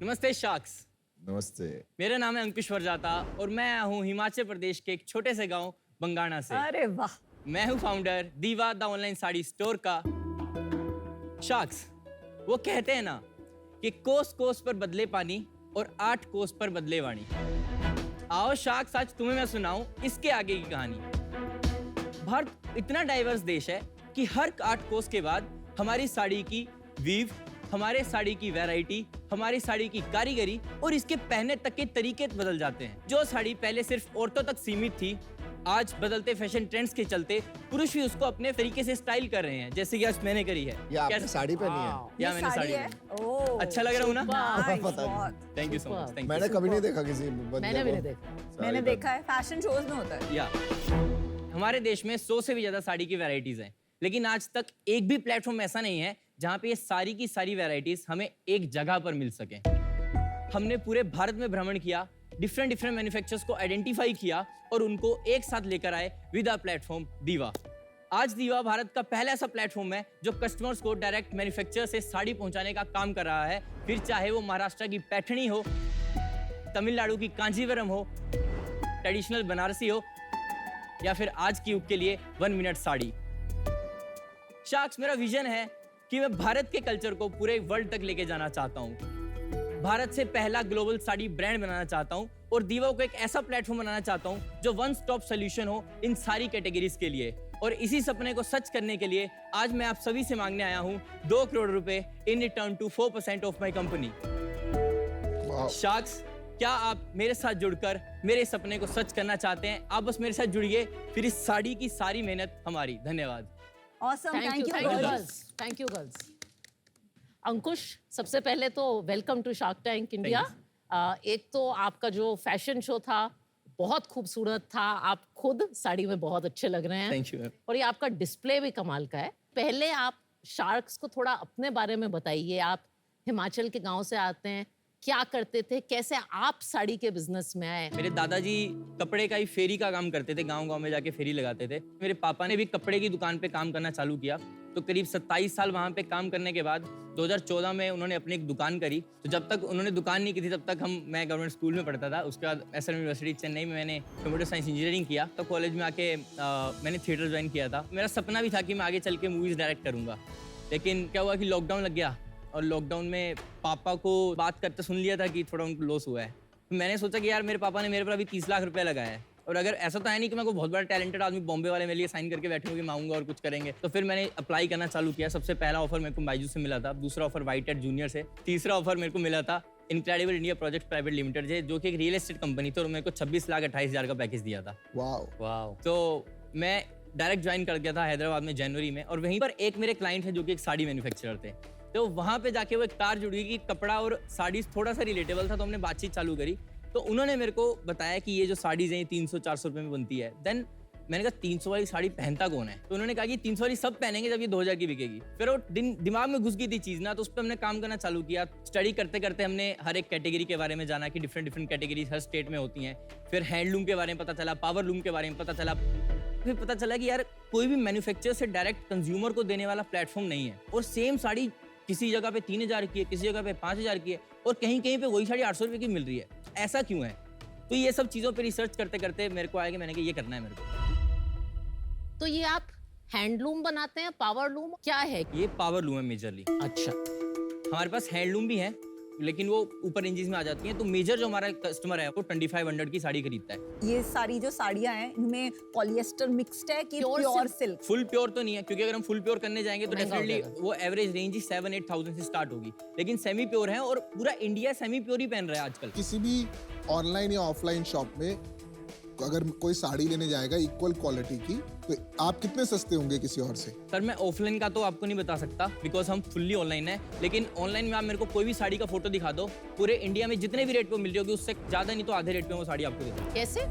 नमस्ते शार्क्स। नमस्ते। मेरा नाम है अंकुश वर्जाता और मैं आया हूँ हिमाचल प्रदेश के एक छोटे से गांव बंगाणा से। अरे वाह। मैं हूँ फाउंडर दीवा द ऑनलाइन साड़ी स्टोर का। शार्क्स, वो कहते हैं ना कि कोस कोस पर बदले पानी और 8 कोस पर बदले वाणी। आओ शार्क्स, आज तुम्हें मैं सुनाऊं इसके आगे की कहानी। भारत इतना डाइवर्स देश है कि हर 8 कोस के बाद हमारी साड़ी की वीव, हमारे साड़ी की वैरायटी, हमारी साड़ी की कारीगरी और इसके पहनने तक के तरीके बदल जाते हैं। जो साड़ी पहले सिर्फ औरतों तक सीमित थी, आज बदलते फैशन ट्रेंड्स के चलते पुरुष भी उसको अपने तरीके से स्टाइल कर रहे हैं, जैसे कि आज मैंने करी है। ये आपने साड़ी पहनी है? या मैंने साड़ी है। पहनी। ओह, अच्छा लग रहा हूँ ना? पता नहीं। Thank you so much. Thank मैंने यू। कभी नहीं देखा किसी बंदे मैंने भी को नहीं देखा। साड़ी मैंने पहने। देखा है, फैशन शोज में होता है। या हमारे देश में 100 से भी ज्यादा साड़ी की वैरायटीज हैं, लेकिन आज तक एक भी प्लेटफॉर्म ऐसा नहीं है जहां पे ये सारी की सारी वैरायटीज हमें एक जगह पर मिल सके। हमने पूरे भारत में भ्रमण किया, डिफरेंट मैन्युफैक्चरर्स को आइडेंटिफाई किया और उनको एक साथ लेकर आए विद अ प्लेटफॉर्म दीवा। आज दीवा भारत का पहला ऐसा प्लेटफॉर्म है जो कस्टमर्स को डायरेक्ट मैन्युफैक्चरर से साड़ी पहुंचाने का काम कर रहा है, फिर चाहे वो महाराष्ट्र की पैठणी हो, तमिलनाडु की कांजीवरम हो, ट्रेडिशनल बनारसी हो या फिर आज की युग के लिए 1 मिनट साड़ी। शार्क्स, मेरा विजन है कि मैं भारत के कल्चर को पूरे वर्ल्ड तक लेके जाना चाहता हूँ। भारत से पहला ग्लोबल साड़ी ब्रांड बनाना चाहता हूँ और दीवा को एक ऐसा प्लेटफॉर्म बनाना चाहता हूँ जो वन स्टॉप सोल्यूशन हो इन सारी कैटेगरीज के लिए। और इसी सपने को सच करने के लिए आज मैं आप सभी से मांगने आया हूँ 2 करोड़ रुपए in return to 4% of my company. Sharks, क्या आप मेरे साथ जुड़कर मेरे सपने को सच करना चाहते हैं? आप बस मेरे साथ जुड़िए, फिर इस साड़ी की सारी मेहनत हमारी। धन्यवाद। Awesome, thank you girls. Thank you girls. Ankush, सबसे पहले तो welcome to shark tank India. एक तो आपका जो फैशन शो था बहुत खूबसूरत था, आप खुद साड़ी में बहुत अच्छे लग रहे हैं। Thank you. और ये आपका डिस्प्ले भी कमाल का है। पहले आप शार्क्स को थोड़ा अपने बारे में बताइए। आप हिमाचल के गांव से आते हैं, क्या करते थे, कैसे आप साड़ी के बिजनेस में आए? मेरे दादाजी कपड़े का ही फेरी का काम करते थे, गांव-गांव में जाके फेरी लगाते थे। मेरे पापा ने भी कपड़े की दुकान पे काम करना चालू किया, तो करीब 27 साल वहाँ पे काम करने के बाद 2014 में उन्होंने अपनी एक दुकान करी। तो जब तक उन्होंने दुकान नहीं की थी तब तक मैं गवर्नमेंट स्कूल में पढ़ता था। उसके बाद एसएम यूनिवर्सिटी चेन्नई में मैंने कंप्यूटर साइंस इंजीनियरिंग किया। तो कॉलेज में आके मैंने थिएटर ज्वाइन किया था। मेरा सपना भी था कि मैं आगे चल के मूवीज़ डायरेक्ट करूँगा, लेकिन क्या हुआ कि लॉकडाउन लग गया और लॉकडाउन में पापा को बात करते सुन लिया था कि थोड़ा उनको लॉस हुआ है। तो मैंने सोचा कि यार मेरे पापा ने मेरे पर अभी 30 लाख रुपए लगाया है और अगर ऐसा तो है नहीं कि मैं कोई बहुत बड़ा टैलेंटेड आदमी बॉम्बे वाले मेरे लिए साइन करके बैठे हो कि मैं आऊँगा और कुछ करेंगे। तो फिर मैंने अप्लाई करना चालू किया। सबसे पहला ऑफर मेरे को बायजू से मिला था, दूसरा ऑफर वाइट एट जूनियर से, तीसरा ऑफर मेरे को मिला था incredible India project private limited से, जो कि एक रियल एस्टेट कंपनी थी और मेरे को 26,28,000 का पैकेज दिया था। वाओ। तो मैं डायरेक्ट ज्वाइन कर गया था हैदराबाद में जनवरी में, और वहीं पर एक मेरे क्लाइंट है जो कि एक साड़ी मैन्युफैक्चरर थे। तो वहाँ पे जाके वो एक तार जुड़ गई कि कपड़ा और साड़ी थोड़ा सा रिलेटेबल था, तो हमने बातचीत चालू करी। तो उन्होंने मेरे को बताया कि ये जो साड़ीज़ हैं ये 300-400 रुपये में बनती है। देन मैंने कहा 300 वाली साड़ी पहनता कौन है? तो उन्होंने कहा कि 300 वाली सब पहनेंगे जब ये 2000 की बिकेगी। फिर वो दिमाग में घुस गई थी चीज़ ना, तो उस पर हमने काम करना चालू किया। स्टडी करते करते हमने हर एक कैटेगरी के बारे में जाना कि डिफरेंट कैटेगरीज हर स्टेट में होती हैं। फिर हैंडलूम के बारे में पता चला, पावर लूम के बारे में पता चला। फिर पता चला कि यार कोई भी मैन्युफैक्चरर से डायरेक्ट कंज्यूमर को देने वाला प्लेटफॉर्म नहीं है, और सेम साड़ी किसी जगह पे 3000 की है, किसी जगह पे 5000 की है, और कहीं कहीं पे वही साड़ी 800 रुपये की मिल रही है। ऐसा क्यों है? तो ये सब चीज़ों पे रिसर्च करते करते मेरे को आया कि मैंने कहा ये करना है मेरे को। तो ये आप हैंडलूम बनाते हैं, पावर लूम क्या है? ये पावर लूम है मेजरली। अच्छा। हमारे पास हैंडलूम भी है, लेकिन वो ऊपर रेंजेस में आ जाती हैं। तो मेजर जो हमारा कस्टमर है वो 2500 की साड़ी खरीदता है। ये सारी जो साड़ियाँ हैं इनमें पॉलिएस्टर मिक्स्ड है कि Pure pure silk? Silk? Full pure तो नहीं है, क्योंकि अगर हम फुल प्योर करने जाएंगे तो महंगा हो डेफिनेटली जाएगा। वो एवरेज रेंज ही 7-8,000 से स्टार्ट होगी। लेकिन सेमी प्योर है और पूरा इंडिया सेमी प्योर ही पहन रहा है आजकल। किसी भी ऑनलाइन या ऑफलाइन शॉप में अगर कोई साड़ी लेने जाएगा इक्वल क्वालिटी की, तो आप कितने सस्ते होंगे किसी और से? सर, मैं ऑफलाइन का तो आपको नहीं बता सकता बिकॉज हम फुल्ली ऑनलाइन है, लेकिन ऑनलाइन में आप मेरे को कोई भी साड़ी का फोटो दिखा दो, पूरे इंडिया में जितने भी रेट पे मिल रही होगी उससे ज्यादा नहीं तो आधे रेट पे वो साड़ी आपको दे दूंगा। कैसे?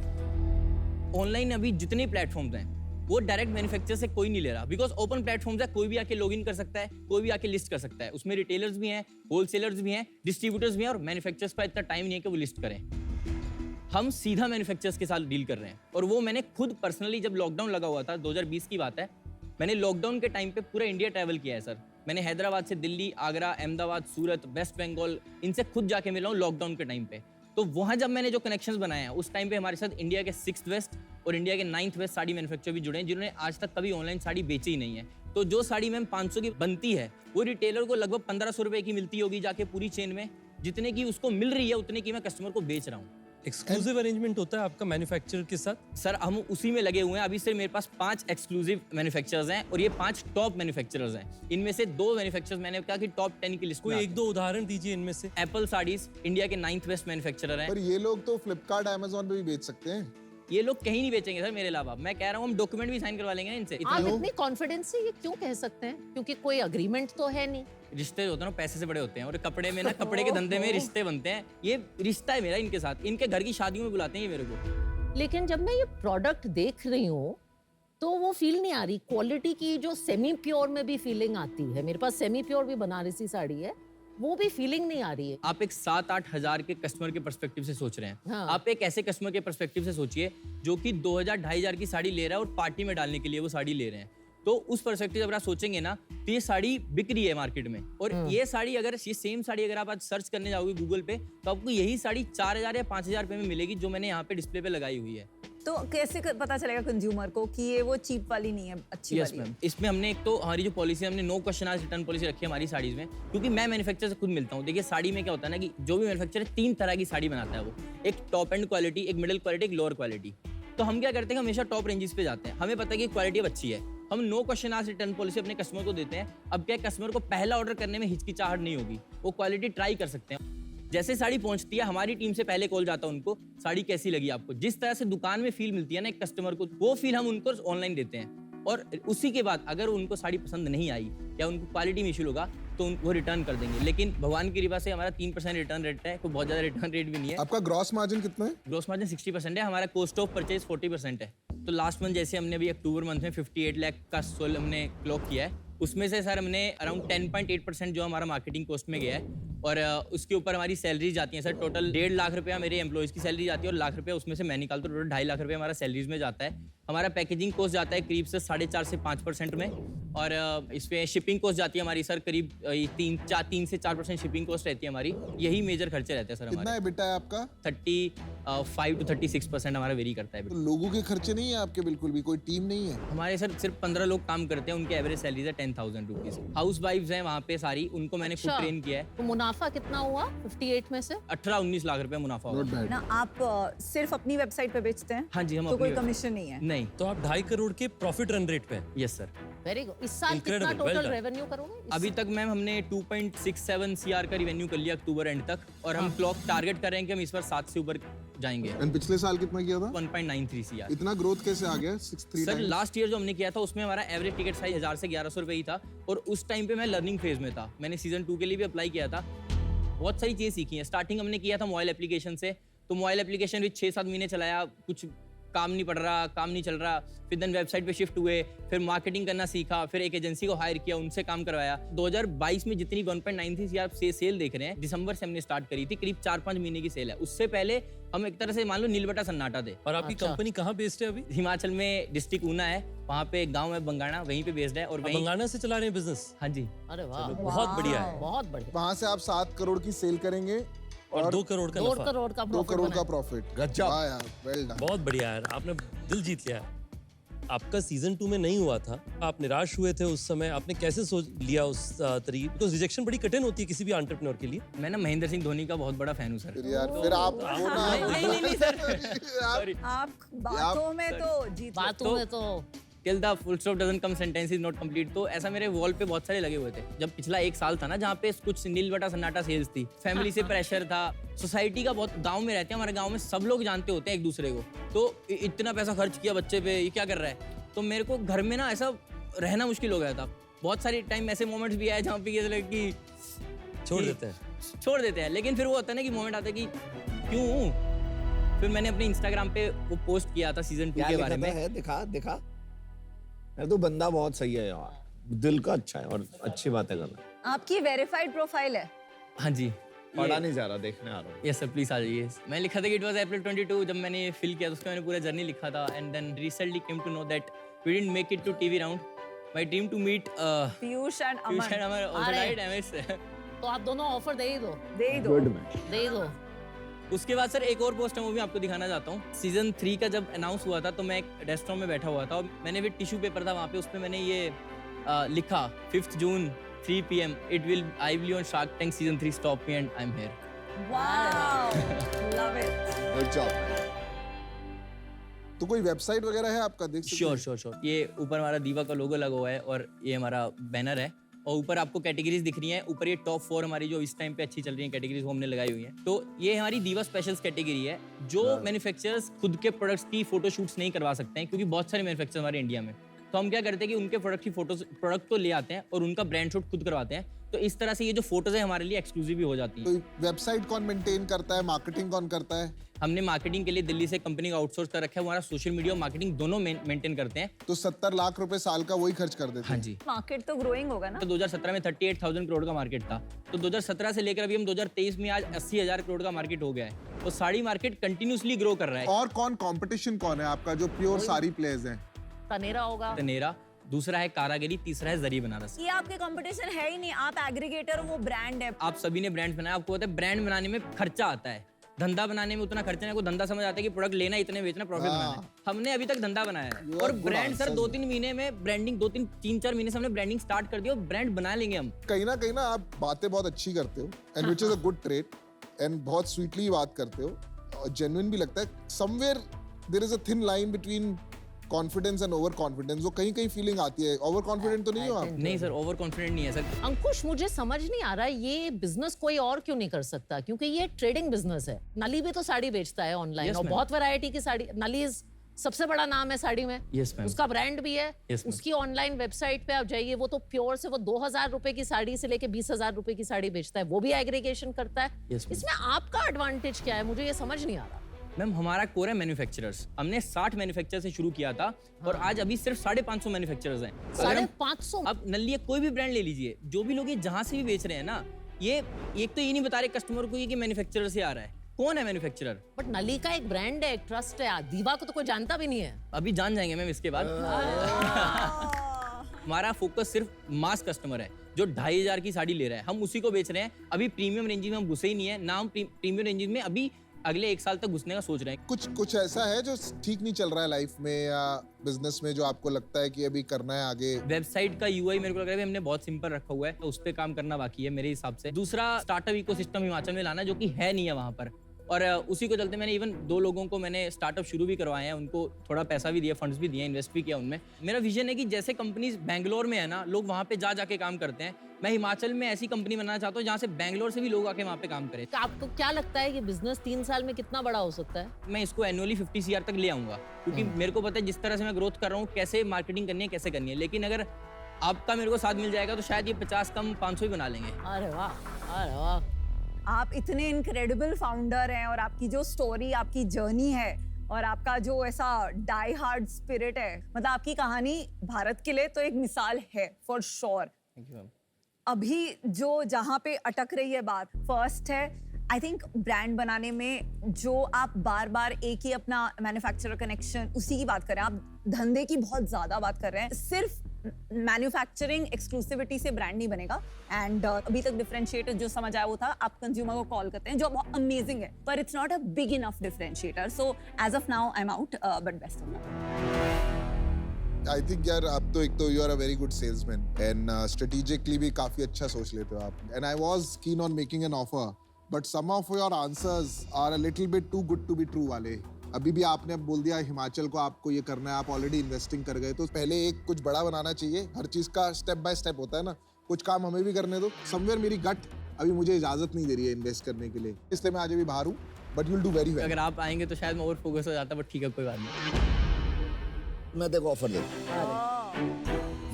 ऑनलाइन अभी जितने प्लेटफॉर्म्स हैं वो डायरेक्ट मैन्युफैक्चरर से कोई नहीं ले रहा, बिकॉज ओपन प्लेटफॉर्म्स है, कोई भी आके लॉगिन कर सकता है, कोई भी आके लिस्ट कर सकता है। उसमें रिटेलर्स भी हैं, होलसेलर्स भी हैं, डिस्ट्रीब्यूटर्स भी हैं, और मैन्युफैक्चरर्स का इतना टाइम नहीं है कि वो लिस्ट करें। हम सीधा मैन्युफैक्चरर्स के साथ डील कर रहे हैं, और वो मैंने खुद पर्सनली, जब लॉकडाउन लगा हुआ था 2020 की बात है, मैंने लॉकडाउन के टाइम पे पूरा इंडिया ट्रैवल किया है सर। मैंने हैदराबाद से दिल्ली, आगरा, अहमदाबाद, सूरत, वेस्ट बंगाल, इनसे खुद जाके मिला हूँ लॉकडाउन के टाइम पे। तो वहाँ जब मैंने जो कनेक्शंस बनाए हैं उस टाइम पे हमारे साथ इंडिया के 6th वेस्ट और इंडिया के 9th वेस्ट साड़ी मैन्युफैक्चरर भी जुड़े हैं, जिन्होंने आज तक कभी ऑनलाइन साड़ी बेची ही नहीं है। तो जो साड़ी मैम 500 की बनती है वो रिटेलर को लगभग 1500 रुपए की मिलती होगी जाके पूरी चेन में, जितने की उसको मिल रही है उतने की मैं कस्टमर को बेच रहा हूँ। एक्सक्लूसिव अरेंजमेंट होता है आपका मैन्युफैक्चरर के साथ? सर हम उसी में लगे हुए हैं। अभी सिर्फ मेरे पास 5 एक्सक्लूसिव मैन्युफैक्चरर्स हैं और ये 5 टॉप मैन्युफैक्चरर्स हैं। इनमें से 2 मैन्युफैक्चरर्स मैंने कहा कि टॉप 10 की लिस्ट कोई में एक दो उदाहरण दीजिए इनमें से। एप्पल साड़ीज इंडिया के 9th वेस्ट मैन्युफैक्चरर हैं। पर ये लोग तो फ्लिपकार्ट, अमेजोन पे भी बेच सकते हैं। ये लोग कहीं नहीं बेचेंगे सर मेरे अलावा। मैं कह रहा हूँ हम डॉक्यूमेंट भी साइन करवा लेंगे ना इनसे। आप इतनी कॉन्फिडेंस से ये क्यों कह सकते हैं? क्योंकि कोई अग्रीमेंट तो है नहीं। रिश्ते होते हैं ना पैसे से बड़े होते हैं, और कपड़े में ना कपड़े के धंधे में रिश्ते बनते हैं। ये रिश्ता है मेरा इनके साथ। इनके घर की शादियों में बुलाते हैं ये मेरे को। लेकिन जब मैं ये प्रोडक्ट देख रही हूँ तो वो फील नहीं आ रही क्वालिटी की, जो सेमी प्योर में भी फीलिंग आती है। मेरे पास सेमी प्योर भी बनारसी साड़ी है, वो भी फीलिंग नहीं आ रही है। आप एक 7-8 हजार के कस्टमर के पर्सपेक्टिव से सोच रहे हैं। हाँ। आप एक ऐसे कस्टमर के पर्सपेक्टिव से सोचिए जो कि 2000-2500 की साड़ी ले रहा है और पार्टी में डालने के लिए वो साड़ी ले रहे हैं। तो उस पर्सपेक्टिव अगर आप सोचेंगे ना तो ये साड़ी बिक रही है मार्केट में। और ये साड़ी अगर ये सेम साड़ी अगर आप आज सर्च करने जाओगे गूगल पे तो आपको यही साड़ी 4000 या 5000 रुपए में मिलेगी जो मैंने यहाँ पे डिस्प्ले पे लगाई हुई है। तो कैसे पता चलेगा कंज्यूमर को कि ये वो चीप वाली नहीं है, अच्छी यस वाली है? मैम, इसमें हमने एक तो हमारी जो पॉलिसी है, हमने no question asked return policy रखी है हमारी साड़ीज में, क्योंकि मैं मैन्युफैक्चरर से खुद मिलता हूँ। देखिए साड़ी में क्या होता है ना कि जो भी मैन्युफैक्चरर 3 तरह की साड़ी बनाता है वो, एक टॉप एंड क्वालिटी, एक मिडिल क्वालिटी, एक लोअर क्वालिटी। तो हम क्या करते हैं, हमेशा टॉप रेंजेस पे जाते हैं। हमें पता है कि क्वालिटी अब अच्छी है, हम no question asked return policy अपने कस्टमर को देते हैं। अब क्या कस्टमर को पहला ऑर्डर करने में हिचकिचाहट नहीं होगी, वो क्वालिटी ट्राई कर सकते हैं। जैसे साड़ी पहुंचती है हमारी टीम से पहले कॉल जाता है उनको, साड़ी कैसी लगी आपको। जिस तरह से दुकान में फील मिलती है ना एक कस्टमर को, वो फील हम उनको ऑनलाइन देते हैं। और उसी के बाद अगर उनको साड़ी पसंद नहीं आई या उनको क्वालिटी में इशू होगा तो वो रिटर्न कर देंगे। लेकिन भगवान की कृपा से हमारा 3% रिटर्न रेट है, कोई बहुत ज्यादा रिटर्न रेट भी नहीं है। आपका ग्रॉस मार्जिन कितना है? ग्रोस मार्जिन 60% है, हमारा कॉस्ट ऑफ परचेज 40% है। तो लास्ट मंथ जैसे हमने अभी अक्टूबर मंथ में 58 लाख का सोल हमने क्लॉक किया है, उसमें से सर हमने अराउंड 10.8% जो हमारा मार्केटिंग कॉस्ट में गया है। और उसके ऊपर हमारी सैलरीज जाती हैं सर। टोटल 1.5 लाख रुपया मेरे एम्प्लॉइज की सैलरी जाती है और लाख रुपया उसमें से मैं निकालता हूँ। टोटल 2.5 लाख रुपया हमारा सैलरीज में जाता है। हमारा पैकेजिंग कॉस्ट जाता है करीब से 4.5 से 5% में। और इसमें शिपिंग कॉस्ट जाती है हमारी सर करीब 3 से 4% शिपिंग कॉस्ट रहती है हमारी। यही मेजर खर्चे रहते हैं सर कितना हमारे। है बेटा है आपका? 35 to 36% हमारा वेरी करता है। तो लोगों के खर्चे नहीं है आपके? बिल्कुल भी कोई टीम नहीं है? हमारे सर सिर्फ 15 लोग काम करते हैं, उनकी एवरेज सैलरी है 10,000 रुपीज। हाउस वाइफ्स हैं वहाँ पे सारी, उनको मैंने खुद अच्छा। ट्रेन किया है। तो मुनाफा कितना हुआ 58 में से? 18-19 लाख रुपए मुनाफा नॉट होगा। बैड। ना आप सिर्फ अपनी वेबसाइट पे बेचते हैं? हाँ जी, हम तो कोई अपनी- कमीशन नहीं है? नहीं। तो आप 2.5 करोड़ के प्रॉफिट रन रेट पे हैं। Yes sir. Very good. इस साल कितना Incredible, well total done. Revenue करोगे? अभी तक मैम हमने 2.67 CR का रिवेन्यू कर लिया अक्टूबर एंड तक, और हम क्लॉक टारगेट कर रहे हैं कि हम इस बार 7 से ऊपर जाएंगे। एंड पिछले साल कितना किया था? 1.93 CR। इतना ग्रोथ कैसे आ गया? 6-3 सर टाइम्स? लास्ट ईयर जो हमने किया था उसमें हमारा एवरेज टिकट साइज 1000 से 1100 रुपए ही था, और उस टाइम पे मैं लर्निंग फेज में था। मैंने सीजन 2 के लिए भी अप्लाई किया था। बहुत सारी चीज़ें सीखी हैं। स्टार्टिंग हमने किया था मोबाइल एप्लीकेशन से, तो मोबाइल एप्लीकेशन भी 6-7 महीने चलाया, कुछ काम नहीं पड़ रहा, काम नहीं चल रहा। फिर देन वेबसाइट पे शिफ्ट हुए, फिर मार्केटिंग करना सीखा, फिर एक एजेंसी को हायर किया, उनसे काम करवाया। 2022 में जितनी 1.93 CR से सेल देख रहे हैं, दिसंबर से हमने स्टार्ट करी थी, करीब 4-5 महीने की सेल है। उससे पहले हम एक तरह से मान लो नीलबटा सन्नाटा थे। और आपकी अच्छा। कंपनी कहाँ बेस्ड है अभी? हिमाचल में डिस्ट्रिक्ट ऊना है, वहाँ पे एक गाँव है बंगाणा, वहीं पे बेस्ड है। और आप वहीं बंगाना से चला रहे हैं बिजनेस? हाँ जी। अरे वाह, बहुत बढ़िया है। बहुत बढ़िया। वहां से आप 7 करोड़ की सेल करेंगे और 2 करोड़ का 2 नफा। करोड़ का 2 प्रॉफिट करोड़ का बनाया। प्रॉफिट। गजब। वाह यार, वेल डन। बहुत बढ़िया यार, आपने दिल जीत लिया। आपका सीजन 2 में नहीं हुआ था, आप निराश हुए थे उस समय, आपने कैसे सोच लिया उस तरीके? बिकॉज रिजेक्शन बड़ी कठिन होती है किसी भी एंटरप्रेन्योर के लिए। मैं ना महेंद्र सिंह धोनी का बहुत बड़ा फैन हूँ सर। फिर यार फिर आप वो ना नहीं सर। आप आप बातों में तो जीत लो। बातों में तो till the full stop doesn't come sentence is not complete. तो ऐसा मेरे वॉल पे बहुत सारे लगे हुए थे। जब पिछला 1 साल था ना जहाँ पे कुछ नीलबटा सन्नाटा सेल्स थी, फैमिली से प्रेशर था, सोसाइटी का बहुत, गांव में रहते हैं, हमारे गांव में सब लोग जानते होते हैं एक दूसरे को। तो इतना पैसा खर्च किया बच्चे पे, ये क्या कर रहा है? तो मेरे को घर में ना ऐसा रहना मुश्किल हो गया था। बहुत सारी टाइम ऐसे मोमेंट्स भी आए जहाँ पे ये लगे कि छोड़ देते हैं। छोड़ देते हैं, लेकिन फिर वो होता है ना कि मोमेंट आता है कि क्यों। फिर मैंने अपने इंस्टाग्राम पे वो पोस्ट किया था सीजन 2 क्या के लिखा बारे में। था? है दिखा दिखा। यार तो बंदा बहुत सही है यार, दिल का अच्छा है और अच्छी बातें कर रहा है। आपकी वेरीफाइड प्रोफाइल है? हाँ जी। पढ़ा नहीं जा रहा, देखने आ रहा हूँ। यस सर, प्लीज आ जाइए। मैं लिखा था कि इट वाज अप्रैल 22 जब मैंने फिल किया, तो उसका मैंने पूरा जर्नी लिखा था। And then recently came to know that we didn't make it to TV round, My dream to meet Piyush and Piyush and Aman Amar also अरे। died, MS. तो आप दोनों ऑफर दे ही दो, दे दो। Good man. दे ही दो। उसके बाद सर एक और पोस्ट है वो भी आपको दिखाना चाहता हूँ। सीजन 3 का जब अनाउंस हुआ था तो मैं एक रेस्टोरेंट में बैठा हुआ था और मैंने भी टिश्यू पेपर था वहाँ पे, उस पे मैंने ये लिखा 5th June 3 PM I will be on Shark Tank season 3 stop me and I'm here. Wow, love it. Good job. तो कोई वेबसाइट वगैरह है आपका, देख सकते हैं? श्योर। ये ऊपर हमारा दीवा का लोगो लगा हुआ है और ये हमारा बैनर है और ऊपर आपको कैटेगरीज दिख रही हैं। ऊपर ये टॉप 4 हमारी जो इस टाइम पे अच्छी चल रही हैं कैटेगरीज वो हमने लगाई हुई हैं। तो ये हमारी दीवा स्पेशल्स कैटेगरी है जो मैन्युफैक्चरर्स खुद के प्रोडक्ट्स की फोटो शूट्स नहीं करवा सकते हैं क्योंकि बहुत सारे मैन्युफैक्चर हमारे इंडिया में। तो हम क्या करते हैं कि उनके प्रोडक्ट की प्रोडक्ट तो ले आते हैं और उनका ब्रांड शूट खुद करवाते हैं। तो इस तरह से ये जो फोटोज है हमारे लिए एक्सक्लूसिव भी हो जाती हैं। तो वेबसाइट कौन मेंटेन करता है, मार्केटिंग कौन करता है? हमने मार्केटिंग के लिए दिल्ली से कंपनी का आउटसोर्स कर रखा है, हमारा सोशल मीडिया और मार्केटिंग दोनों मेंटेन करते हैं। तो 70 लाख रुपए साल का वही खर्च कर देते हाँ हैं। जी। मार्केट तो ग्रोइंग होगा ना। तो 2017 में 38,000 करोड़ का मार्केट था, तो 2017 से लेकर अभी हम 2023 में आज 80,000 करोड़ का मार्केट हो गया है। तो साड़ी मार्केट कंटिन्यूसली ग्रो कर रहा है। और कंपटीशन कौन है आपका जो प्योर सारी प्लेयर्स हैं? तनेरा होगा। तनेरा, दूसरा है कारागिरी, तीसरा है जरी बनारस। ये आपके कंपटीशन है ही नहीं, आप एग्रीगेटर हो, वो ब्रांड है। आप सभी ने ब्रांड बनाया, आपको पता है ब्रांड बनाने में खर्चा आता है, धंधा बनाने में उतना खर्चा नहीं। को धंधा समझ आता है कि प्रोडक्ट लेना, इतने बेचना, प्रॉफिट बनाना है। हमने अभी तक धंधा बनाया है You are और good ब्रांड सर answers, 2-3 महीने में ब्रांडिंग, 3-4 महीने से हमने ब्रांडिंग स्टार्ट कर दी और ब्रांड बना लेंगे हम। कहीं ना आप बातें बहुत अच्छी करते हो and which is a good trait and बहुत स्वीटली बात करते हो, जेन्युइन भी लगता है। Somewhere there is a thin line between confidence and over confidence. वो कहीं फीलिंग आती है। ओवर कॉन्फिडेंट तो नहीं हो आप? नहीं सर, ओवर कॉन्फिडेंट नहीं है सर। अंकुश, मुझे समझ नहीं आ रहा ये बिजनेस कोई और क्यों नहीं कर सकता, क्योंकि ये ट्रेडिंग बिजनेस है। नली भी तो साड़ी बेचता है ऑनलाइन Yes, और ma'am. बहुत वैरायटी की साड़ी। नली सबसे बड़ा नाम है साड़ी में। Yes, ma'am. उसका ब्रांड भी है। Yes, ma'am. उसकी ऑनलाइन वेबसाइट पे आप जाइए, वो तो प्योर से वो 2,000 रुपए की साड़ी से लेके 20,000 रुपए की साड़ी बेचता है, वो भी एग्रीगेशन करता है। Yes, ma'am. इसमें आपका एडवांटेज क्या है, मुझे ये समझ नहीं आ रहा। मैम हमारा कोर है मैन्युफैक्चरर्स। हमने 60 मैन्युफैक्चर से शुरू किया था और आज अभी सिर्फ 550 मैन्युफैक्चरर्स हैं। अगर हम- 550? अब नल्ली कोई भी ब्रांड ले लीजिए, जो भी लोग ये जहां से भी बेच रहे हैं ना, ये एक तो ये नहीं बता रहे कस्टमर को ये कि मैन्युफैक्चरर से आ रहा है। कौन है मैन्युफैक्चरर? बट नली का एक ब्रांड है, एक ट्रस्ट है। दीवा को तो कोई जानता भी नहीं है। अभी जान जाएंगे मैम इसके बाद। हमारा फोकस सिर्फ मास कस्टमर है जो 2,500 की साड़ी ले रहा है, हम उसी को बेच रहे हैं। अभी प्रीमियम रेंज में हम घुसे ही नहीं है ना, हम प्रीमियम रेंज में अभी अगले 1 साल तक घुसने का सोच रहे हैं। कुछ ऐसा है जो ठीक नहीं चल रहा है लाइफ में या बिजनेस में, जो आपको लगता है कि अभी करना है आगे? वेबसाइट का यूआई मेरे को लग रहा है हमने बहुत सिंपल रखा हुआ है, तो उस पर काम करना बाकी है मेरे हिसाब से। दूसरा स्टार्टअप इकोसिस्टम हिमाचल में लाना, जो कि है नहीं है वहाँ पर, और उसी को चलते मैंने इवन 2 लोगों को मैंने स्टार्टअप शुरू भी करवाए हैं, उनको थोड़ा पैसा भी दिया, फंड्स भी दिए, इन्वेस्ट भी किया उनमें। मेरा विजन है कि जैसे कंपनीज बैंगलोर में है ना, लोग वहाँ पे जाके काम करते हैं, मैं हिमाचल में ऐसी कंपनी बनाना चाहता हूँ जहाँ से बैंगलोर से भी लोग आके वहाँ पे काम करें। तो आपको क्या लगता है ये बिजनेस 3 साल में कितना बड़ा हो सकता है? मैं इसको एनुअली 50 CR तक ले आऊंगा, क्योंकि मेरे को पता है जिस तरह से मैं ग्रोथ कर रहा हूँ कैसे मार्केटिंग करनी है, कैसे करनी है। लेकिन अगर आपका मेरे को साथ मिल जाएगा तो शायद ये 50 कम 500 ही बना लेंगे। अरे वाह, अरे वाह। आप इतने इनक्रेडिबल फाउंडर हैं और आपकी जो स्टोरी, आपकी जर्नी है और आपका जो ऐसा डाई हार्ड स्पिरिट है, मतलब आपकी कहानी भारत के लिए तो एक मिसाल है for sure. Thank you ma'am. अभी जो जहाँ पे अटक रही है बात, फर्स्ट है आई थिंक ब्रांड बनाने में जो आप बार बार एक ही अपना मैन्युफैक्चरर कनेक्शन, उसी की बात कर रहे हैं आप, धंधे की बहुत ज्यादा बात कर रहे हैं। सिर्फ मैन्युफैक्चरिंग एक्सक्लूसिविटी से ब्रांड नहीं बनेगा। एंड अभी तक डिफरेंशिएटर जो समझ आया वो था आप कंज्यूमर को कॉल करते हैं, जो बहुत अमेजिंग है, पर it's not a big enough differentiator. So as of now I am out, but best of luck. I think यार आप तो एक तो you are a very good salesman and strategically भी काफी अच्छा सोच लेते हो आप। And I was keen on making an offer but some of your answers are a little bit too good to be true वाले। अभी भी आपने अब बोल दिया हिमाचल को आपको ये करना है, आप ऑलरेडी इन्वेस्टिंग कर गए, तो पहले एक कुछ बड़ा बनाना चाहिए। हर चीज का स्टेप बाय स्टेप होता है ना, कुछ काम हमें भी करने दो। समवेयर मेरी गट अभी मुझे इजाजत नहीं दे रही है इन्वेस्ट करने के लिए, इसलिए मैं आज अभी बाहर हूँ, but you will do very well. अगर आप आएंगे तो शायद मैं और फोकस हो जाता, बट ठीक है कोई बात नहीं। मैं तेरे को ऑफर देता,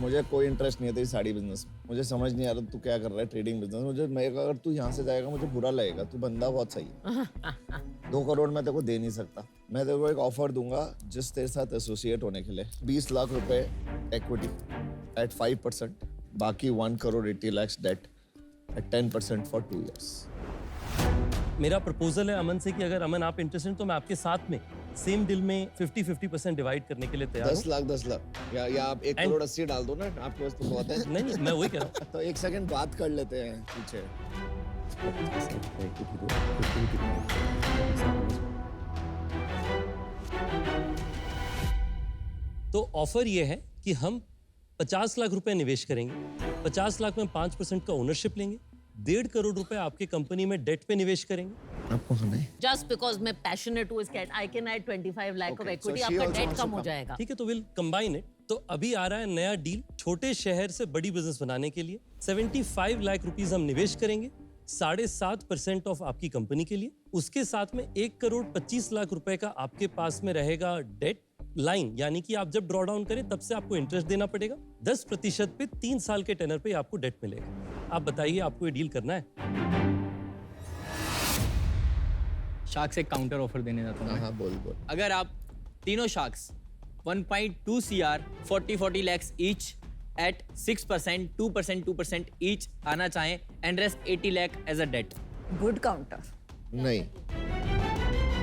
मुझे कोई इंटरेस्ट नहीं है तेरी साड़ी बिजनेस में। मुझे समझ नहीं आ रहा तू क्या कर रहा है ट्रेडिंग बिजनेस। मुझे अगर तू यहाँ से जाएगा मुझे बुरा लगेगा, तू बंदा बहुत सही है। 2 करोड़ मैं तेरे को दे नहीं सकता। मैं तेरे को एक ऑफर दूंगा जिस तेरे साथ एसोसिएट होने के लिए 20 लाख रुपए एक्विटी एट 5%, बाकी 1 crore 80 lakh debt at 10% for 2 years। मेरा प्रपोजल है अमन से कि अगर अमन आप इंटरेस्टेड तो मैं आपके साथ में सेम डील में 50-50% डिवाइड करने के लिए तैयार 10 लाख 10 लाख या आप 1 And- करोड़ 80 डाल दो ना, आपके पास तो बहुत है। हूँ नहीं मैं वही कह रहा हूँ तो एक सेकंड बात कर लेते हैं पीछे। तो ऑफर ये है कि हम 50 लाख रुपए निवेश करेंगे, 50 लाख में 5% का ओनरशिप लेंगे, 1.5 करोड़ रुपए आपके कंपनी में डेट पे निवेश करेंगे। आपको खाना है? जस्ट बिकॉज मैं पैशनेट हूँ इसके I can add 25 lakh of Okay, so equity, she आपका also डेट wants कम to हो come. जाएगा। ठीक है, तो विल कंबाइन इट। तो अभी आ रहा है नया डील छोटे शहर से बड़ी बिजनेस बनाने के लिए। 75 लाख रुपीस हम निवेश करेंगे, 7.5% ऑफ आपकी कंपनी के लिए। उसके साथ में 1 करोड़ 25 लाख रुपए का आपके पास में रहेगा डेट लाइन, यानी कि आप जब ड्रॉ डाउन करें तब से आपको इंटरेस्ट देना पड़ेगा। 10% पे 3 साल के टेनर पे आपको डेट मिलेगा। आप बताइए, आपको ये डील करना है? शार्क्स एक काउंटर ऑफर देने जाता हूँ मैं। हाँ बोल बोल। अगर आप तीनों sharks 1.2 CR 40 lakhs each at 6%, 2% each आना चाहें and rest 80 lakh as a debt. Good counter. नहीं,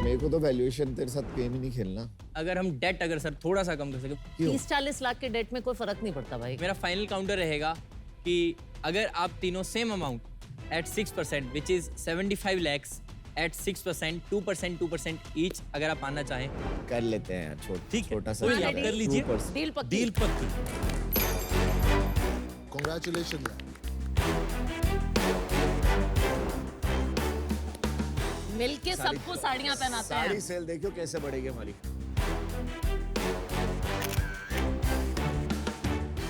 मेरे को तो वैल्यूएशन तेरे साथ गेम ही नहीं खेलना। अगर हम डेट अगर सर थोड़ा सा कम कर सके, 30-40 लाख के डेट में कोई फर्क नहीं पड़ता भाई। मेरा फाइनल काउंटर रहेगा कि अगर आप तीनों same amount at 6% which is 75 lakhs at 6%, 2% each अगर आप आना चाहें, कर लेते हैं यार, ठीक है, छोटा सा कोई क्या आप है, कर लीजिए। 2%। डील पक्की। डील पक्की। Congratulations. मिलके सबको साड़ियां पहनाते हैं। साड़ी सेल देखियो कैसे बढ़ेगी हमारी।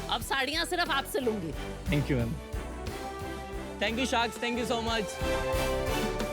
अब साड़ियां सिर्फ आपसे लूंगी। Thank you ma'am, thank you sharks, thank you so much.